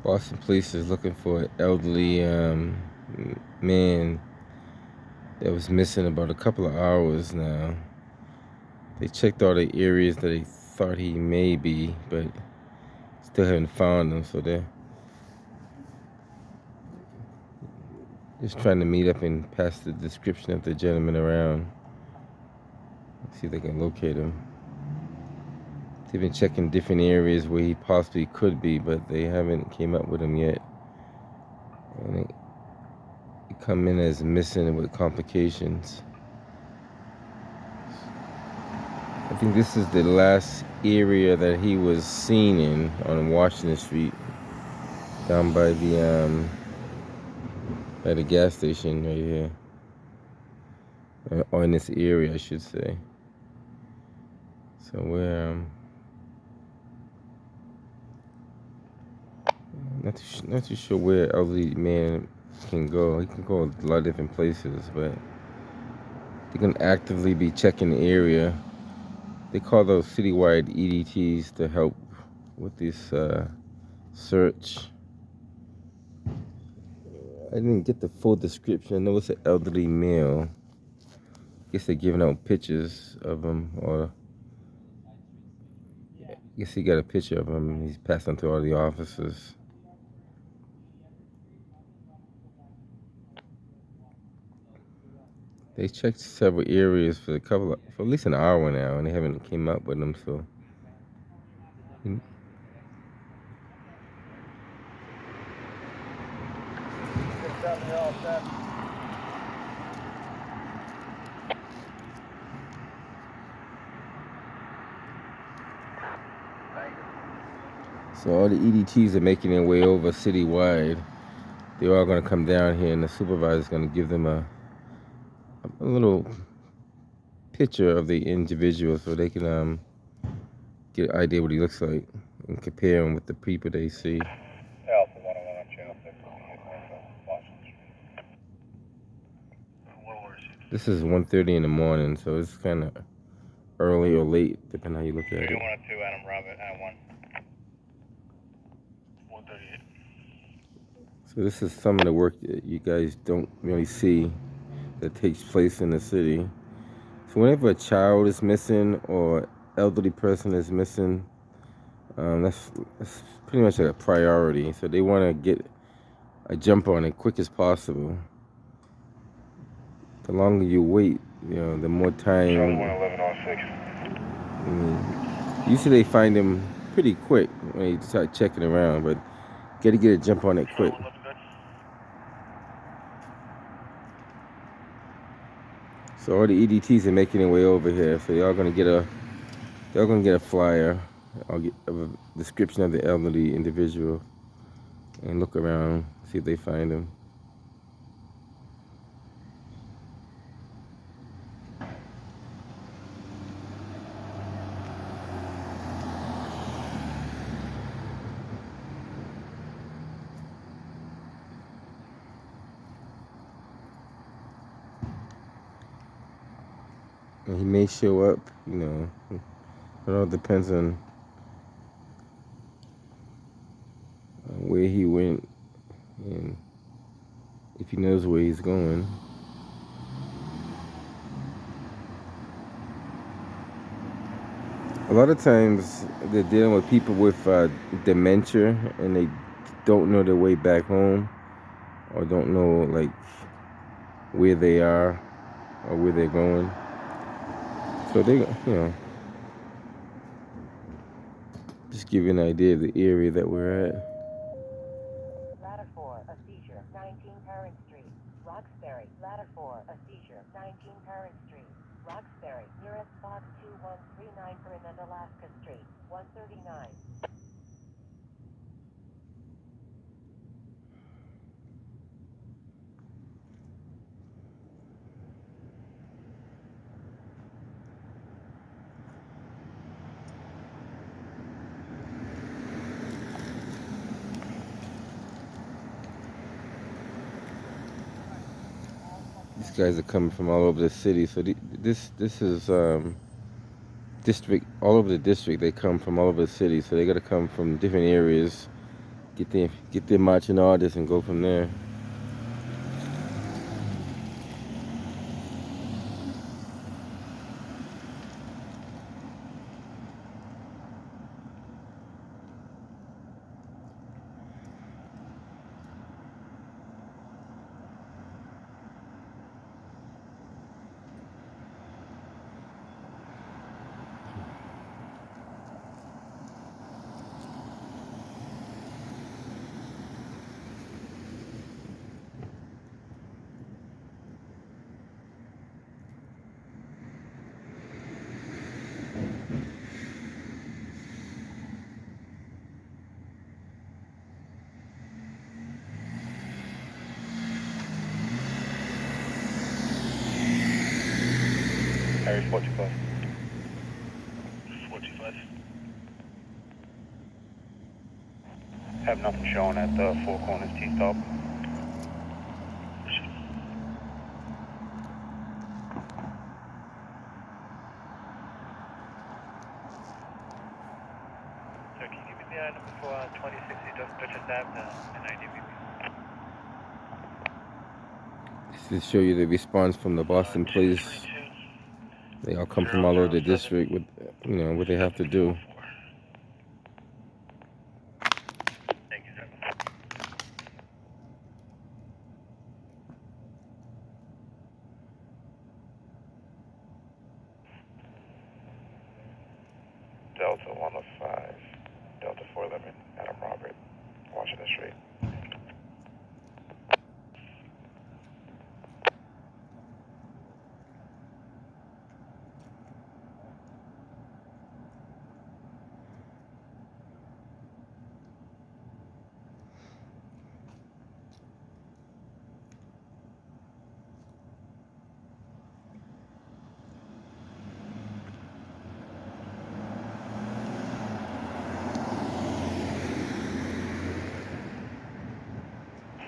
Boston police is looking for an elderly man that was missing about a couple of hours now. They checked all the areas that they thought he may be, but still haven't found him. So they're just trying to meet up and pass the description of the gentleman around. See if they can locate him. They've been checking different areas where he possibly could be, but they haven't came up with him yet. And they come in as missing with complications. I think this is the last area that he was seen in on Washington Street, down by the gas station right here, or in this area, I should say. So we're not too sure where elderly man can go. He can go a lot of different places, but they're gonna actively be checking the area. They call those citywide EDTs to help with this search. I didn't get the full description. I know it's an elderly male. I guess they're giving out pictures of him, or I guess he got a picture of him. He's passing through all the offices. They checked several areas for for at least an hour now, and they haven't came up with him. So, all the EDTs are making their way over citywide. They're all going to come down here, and the supervisor's going to give them a little picture of the individual so they can get an idea what he looks like and compare him with the people they see. Alpha 101 on channel 6, Washington Street. This is 1:30 in the morning, so it's kind of early or late, depending how you look at it. 102 Adam Robert at 138. So this is some of the work that you guys don't really see that takes place in the city. So whenever a child is missing or elderly person is missing, that's pretty much a priority. So they want to get a jump on it quick as possible. The longer you wait, the more time. Charlie 111 Usually they find them pretty quick when you start checking around, but got to get a jump on it quick. So all the EDTs are making their way over here. So y'all gonna get a flyer. I'll get a description of the elderly individual and look around, see if they find him. And he may show up, It all depends on where he went and if he knows where he's going. A lot of times they're dealing with people with dementia and they don't know their way back home or don't know like where they are or where they're going. So they, just give you an idea of the area that we're at. Ladder 4, a seizure, 19 Parent Street. Roxbury, Ladder 4, a seizure, 19 Parent Street. Roxbury, nearest box 2139 Fernand Alaska Street, 139. These guys are coming from all over the city. So this is district, all over the district. They come from all over the city. So they got to come from different areas get their marching orders and go from there. Area 45. 45. Have nothing showing at the Four Corners T-stop. Sir, can you give me the item for 2060 Dutchess Ave and IDVP? This is show you the response from the Boston police. They all come from all over the district with, what they have to do. Thank you, sir. Delta 105, Delta 411, Adam Robert, Washington Street.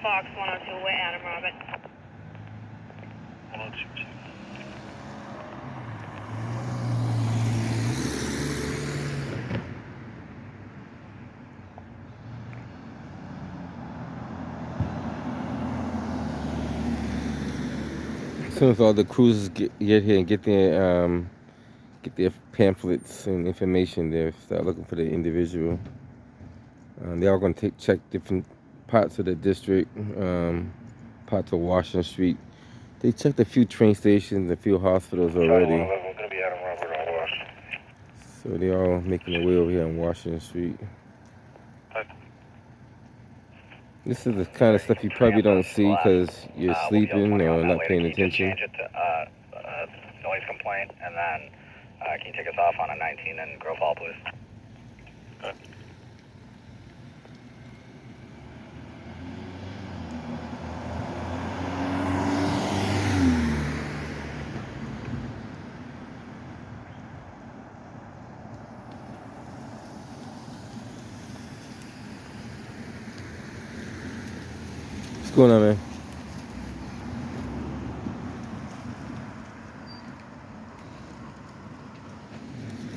Fox 102, where Adam Robert? 1022. As soon as all the cruisers get here and get their pamphlets and information, they start looking for the individual. They're all going to check different parts of the district, parts of Washington Street. They checked a few train stations, a few hospitals already. We're going to be Adam Robert on Wash. So they're all making their way over here on Washington Street. This is the kind of stuff you probably don't see because you're sleeping or not paying attention. Change it to noise complaint, and then can you take us off on a 19 in Grove Hall, please? What's going on, man?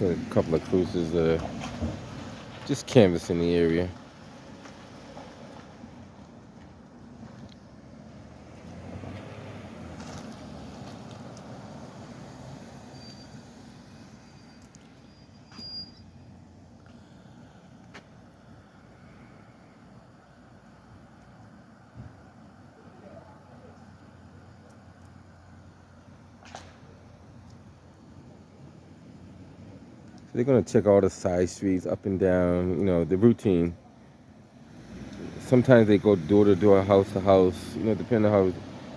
Got a couple of cruisers that are just canvassing the area. So they're gonna check all the side streets up and down, the routine. Sometimes they go door to door, house to house, depending on how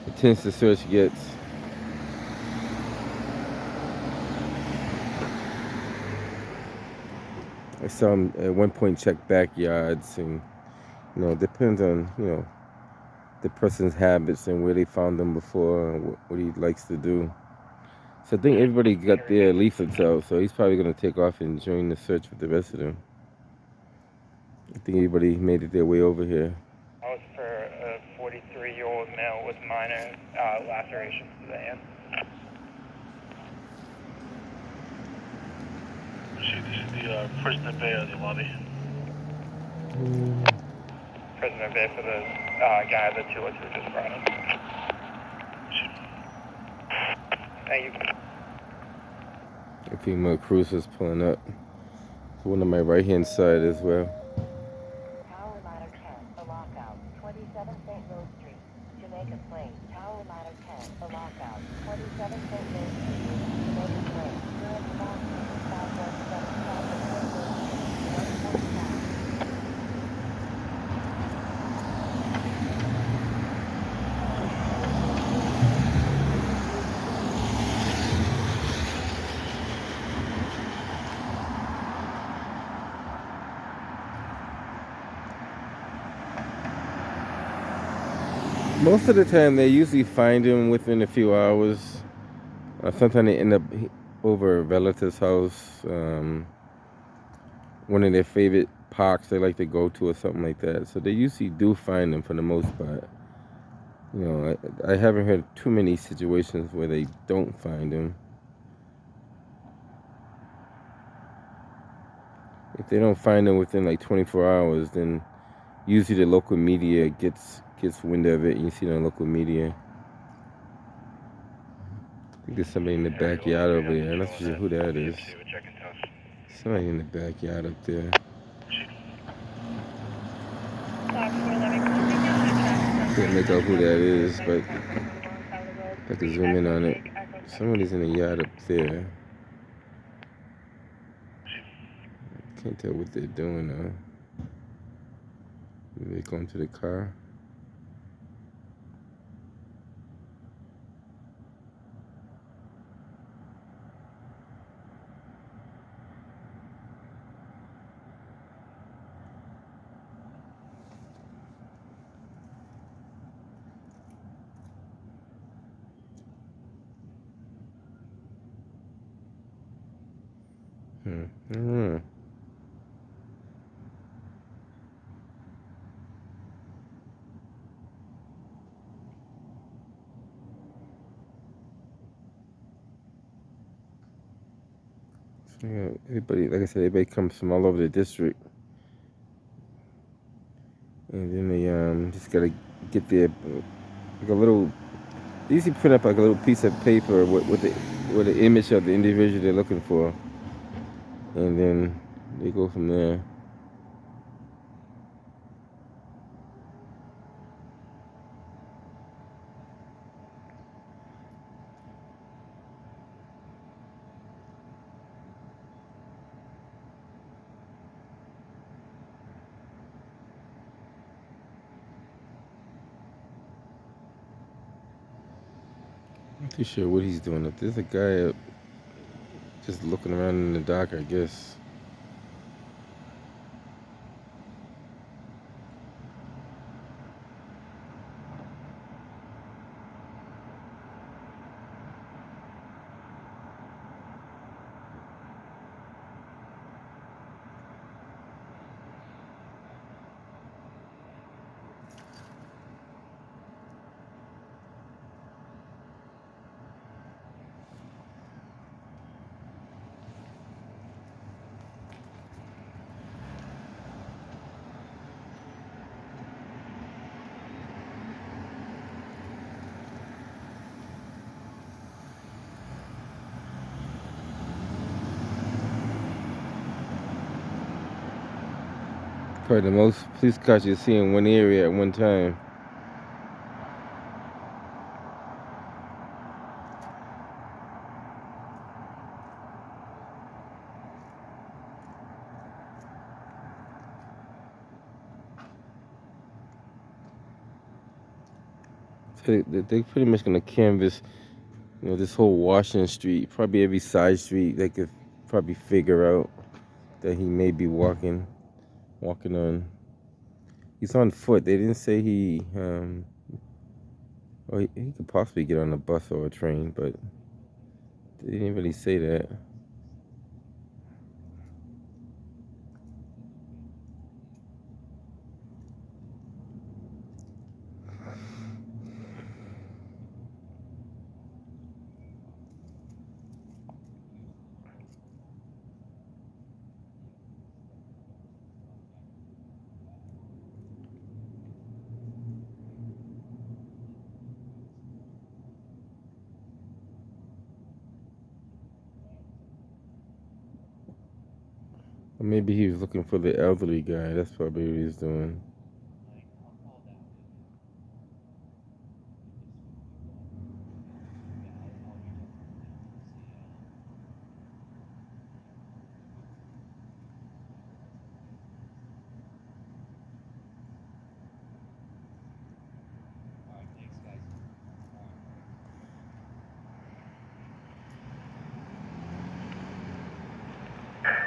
intense the search gets. I saw them at one point check backyards, and depends on the person's habits and where they found them before and what he likes to do. So I think everybody got their leaflets out, so he's probably going to take off and join the search with the rest of them. I think everybody made it their way over here. I was for a 43-year-old male with minor lacerations to the hand. This is the prisoner bay of the lobby. Prisoner Bay for the guy the 202 just brought in. Thank you. A few more cruisers pulling up. One on my right hand side as well. Tower Ladder 10, a lockout. 27 St. Rose Street, Jamaica Plain. Tower Ladder 10, a lockout. 27 St. Rose Street, Jamaica Plain. Europe Box 517 South of St. Rose Street, 145. Most of the time, they usually find him within a few hours. Sometimes they end up over a relative's house. One of their favorite parks they like to go to or something like that. So they usually do find them for the most part. You know, I haven't heard too many situations where they don't find them. If they don't find them within like 24 hours, then usually the local media gets wind of it. And you see it on local media. I think there's somebody in the backyard over there. I'm not sure who that is. Somebody in the backyard up there. Can't make out who that is, but if I can zoom in on it. Somebody's in the yard up there. Can't tell what they're doing though. Maybe they're going to the car. I don't know. So, yeah, everybody, like I said, everybody comes from all over the district, and then they just gotta get their like a little. They usually print up like a little piece of paper with the image of the individual they're looking for, and then they go from there. I'm not too sure what he's doing up there. There's a guy up just looking around in the dock, I guess. Probably the most police cars you see in one area at one time. So they're pretty much gonna canvass, you know, this whole Washington Street, probably every side street. They could probably figure out that he may be walking on. He's on foot. They didn't say well, he could possibly get on a bus or a train, but they didn't really say that. Or maybe he was looking for the elderly guy. That's probably what he's doing.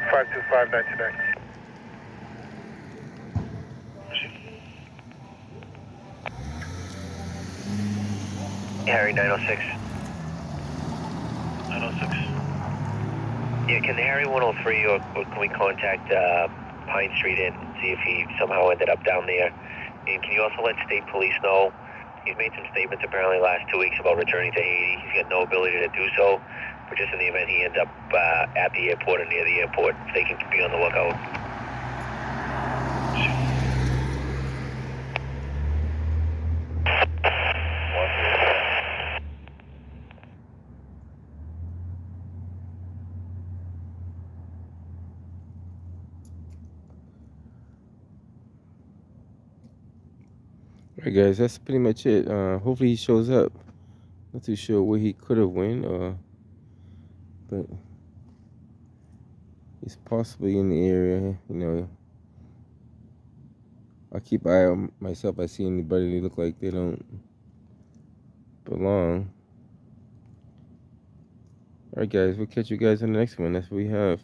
Five two five nine two nine. Harry 906. 906. Yeah, can the Harry 103 or can we contact Pine Street and see if he somehow ended up down there? And can you also let state police know? He's made some statements apparently last 2 weeks about returning to Haiti. He's got no ability to do so, but just in the event he ends up at the airport or near the airport, they can be on the lookout. Alright, guys, that's pretty much it. Hopefully he shows up. Not too sure where he could have went, but he's possibly in the area. You know, I'll keep an eye on myself. If I see anybody that look like they don't belong. Alright, guys, we'll catch you guys in the next one. That's what we have.